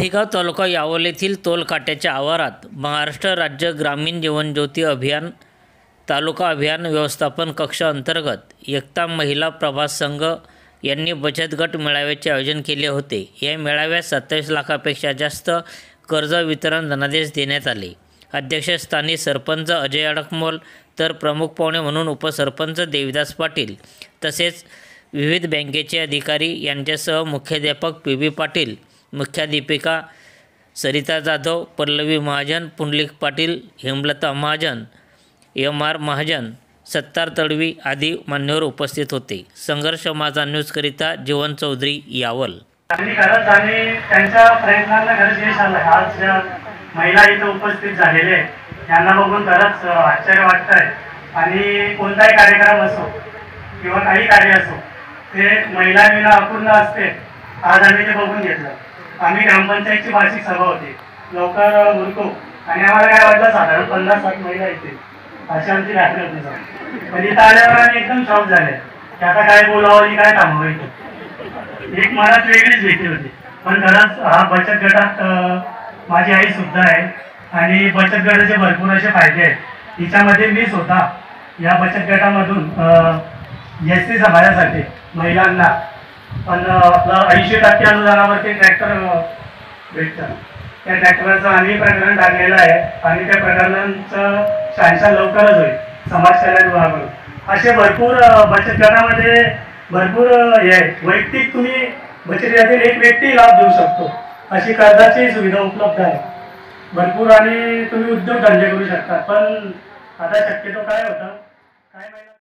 दहिगाव तालुका यावल येथील टोलकाट्याच्या आवारात महाराष्ट्र राज्य ग्रामीण जीवनज्योती अभियान तालुका अभियान व्यवस्थापन कक्ष अंतर्गत एकता महिला प्रभास संघ यांनी बचत गट मेळाव्याचे आयोजन केले होते। या मेळाव्यात 27 लाखापेक्षा जास्त कर्ज वितरण धनादेश देण्यात आले। अध्यक्षस्थानी सरपंच अजय अडकमोल तर प्रमुख पाहुणे म्हणून उपसरपंच देविदास पाटील तसेच विविध बँकेचे अधिकारी यांच्यासह मुख्याध्यापक पी पाटील, मुख्याध्यापिका सरिता जाधव, पल्लवी महाजन, पुंडलिक पाटील, हेमलता महाजन, एम महाजन, सत्तार तडवी आदी मान्यवर उपस्थित होते। संघर्ष माझा न्यूजकरिता जीवन चौधरी यावल। त्यांच्या प्रयत्नांना खरंच यश आलं। आज ज्या महिला इथं उपस्थित झालेले यांना बघून खरंच आश्चर्य वाटतंय आणि कोणताही कार्यक्रम असो किंवा काही कार्य असो ते महिलांविना अपूर्ण असते। आज आम्ही ते बघून घेतलं। आम्ही ग्रामपंचायतची वार्षिक सभा होती, लवकर उरको आणि आम्हाला काय वाटलं साधारण 50-60 महिला येतील अशी आमची रात्री होती। पण इथं आल्यावर आम्ही एकदम शॉक झाले की आता काय बोलावं आणि काय थांबवायचं। एक मनात वेगळीच भीती होती। पण खरंच हा बचत गटात माझी आई सुद्धा आहे आणि बचत गटाचे भरपूर असे फायदे आहेत। तिच्यामध्ये मी स्वतः या बचत गटामधून एसटी समाजासाठी महिलांना पण आपलं 80% अनुदानावरती ट्रॅक्टर भेटतं। त्या ट्रॅक्टरचं आम्ही प्रकरण टाकलेलं आहे आणि त्या प्रकरणांचं शांशा लवकरच होईल समाज कल्याण विभागाकडून। असे भरपूर बचत गटामध्ये भरपूर हे वैयक्तिक तुम्ही बचत गटातील एक व्यक्ती लाभ देऊ शकतो अशी कर्जाची सुविधा उपलब्ध आहे भरपूर आणि तुम्ही उद्योगधंदे करू शकता। पण आता शक्यतो काय होतं काय